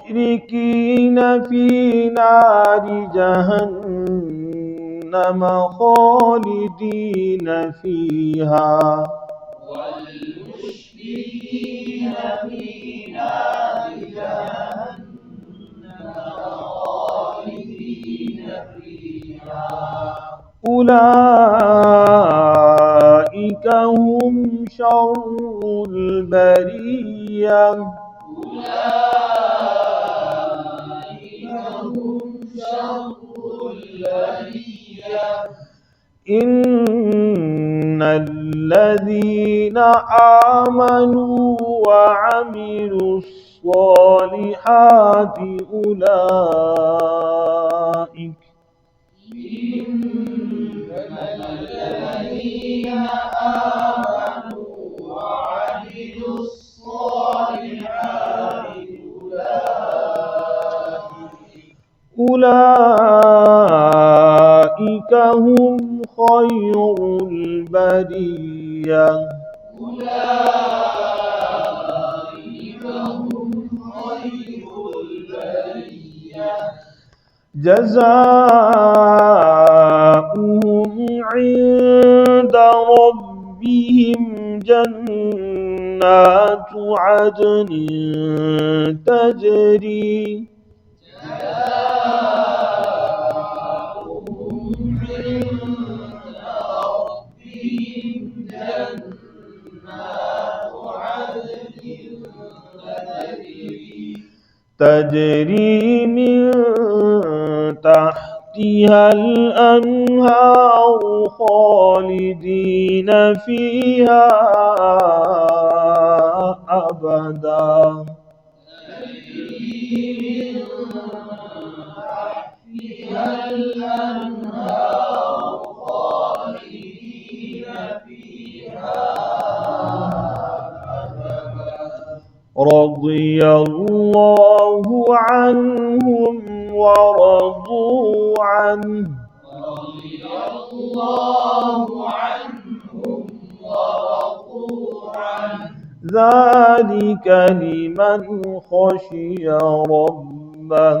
والمشركين في نار جهنم خالدين فيها والمشركين في نار جهنم خالدين فيها أولئك هم شر البرية إن الذين آمنوا وعملوا الصالحات أولئك أولئك هم خير البرية جزاؤهم عند ربهم جنات عدن تجري من تحتها الأنهار خالدين فيها أبدا رضي الله عنهم ورضوا عنه ذلك لمن خشي ربه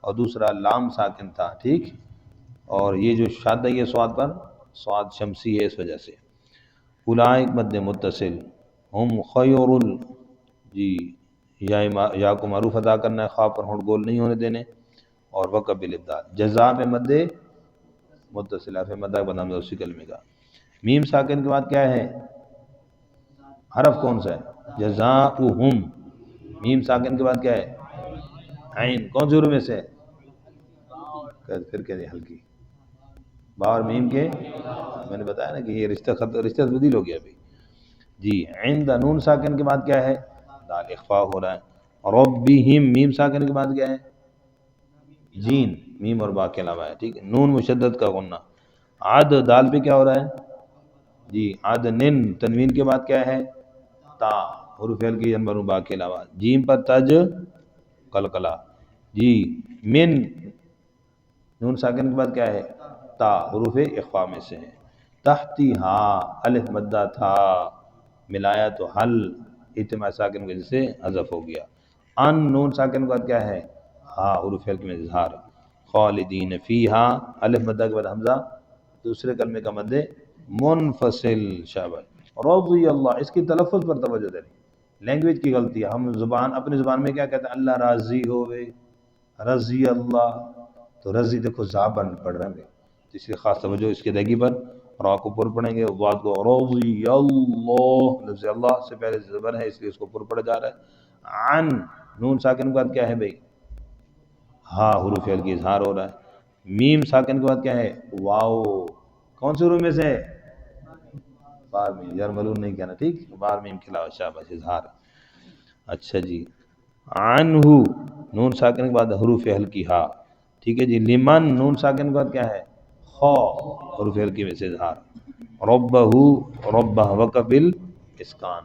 اور دوسرا لام ساکن تھا، ٹھیک، اور یہ جو شاد ہے یہ سواد پر، سواد شمسی ہے اس وجہ سے۔ اولئک مد متصل، ہم خیر جی، یا کو معروف ادا کرنا ہے، خواہ پر ہونٹ گول نہیں ہونے دینے، اور وقب بالابدال، جزا میں مد متصل ہے، مدہ بنام اسی کلمے کا۔ میم ساکن کے بعد کیا ہے؟ حرف کون سا ہے؟ جزاؤہم۔ میم ساکن کے بعد کیا ہے؟ عین، کون سی حروف میں سے؟ پھر کہہ دیں ہلکی، با اور میم کے، میں نے بتایا نا کہ یہ رشتہ رشتہ تبدیل ہو گیا ابھی جی۔ عند نون ساکن کے بعد کیا ہے؟ دال اخفا ہو رہا ہے۔ ربہم، میم ساکن کے بعد کیا ہے؟ جین، میم اور با کے علاوہ ہے، ٹھیک ہے۔ نون مشدد کا غنہ۔ عد، دال پہ کیا ہو رہا ہے؟ جی عدنن، تنوین کے بعد کیا ہے؟ تا، حروف ہلکی انبر با کے علاوہ۔ جیم پر تج، قلقلہ جی۔ من، نون ساکن کے بعد کیا ہے؟ تا، حروف اخفا میں سے ہے۔ تحتی ہا، الف مدہ تھا، ملایا تو حل، اجتماع ساکن کی وجہ سے حذف ہو گیا۔ ان، نون ساکن کے بعد کیا ہے؟ ہا، حروف ہلکی میں اظہار۔ خالدین فیہا، الف مدہ کے بعد حمزہ، دوسرے کلمے کا مد منفصل، شاباش۔ رضی اللہ، اس کی تلفظ پر توجہ دیں، لینگویج کی غلطی ہے، ہم زبان اپنی زبان میں کیا کہتے ہیں؟ اللہ راضی ہوئے، رضی اللہ، تو رضی دیکھو زا بن پڑھ رہے ہیں، اس لیے خاص توجہ اس کی ادائیگی پر۔ را کو پر پڑھیں گے، واد کو رضی اللہ، لفظ اللہ سے پہلے زبر ہے اس لیے اس کو پر پڑھا جا رہا ہے۔ عن، نون ساکن کے بعد کیا ہے بھائی؟ ہاں، حروف ہلکی اظہار ہو رہا ہے۔ میم ساکن کے بعد کیا ہے؟ واو، کون سے حروف میں سے؟ بار میم، یار ملون نہیں کہنا، ٹھیک، بار میم کے علاوہ، شاباش، اظہار۔ اچھا جی، عنہ، نون ساکن کے بعد حروف ہلکی ہا، ٹھیک ہے جی۔ لمن، نون ساکن کے بعد کیا ہے؟ خا، حروف ہلکی میں سے اظہار۔ ربہ، ربہ وقبل اسکان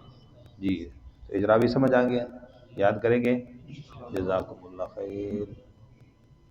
جی۔ اجرا بھی سمجھ آ گیا، یاد کریں گے، جزاکم اللہ خیر۔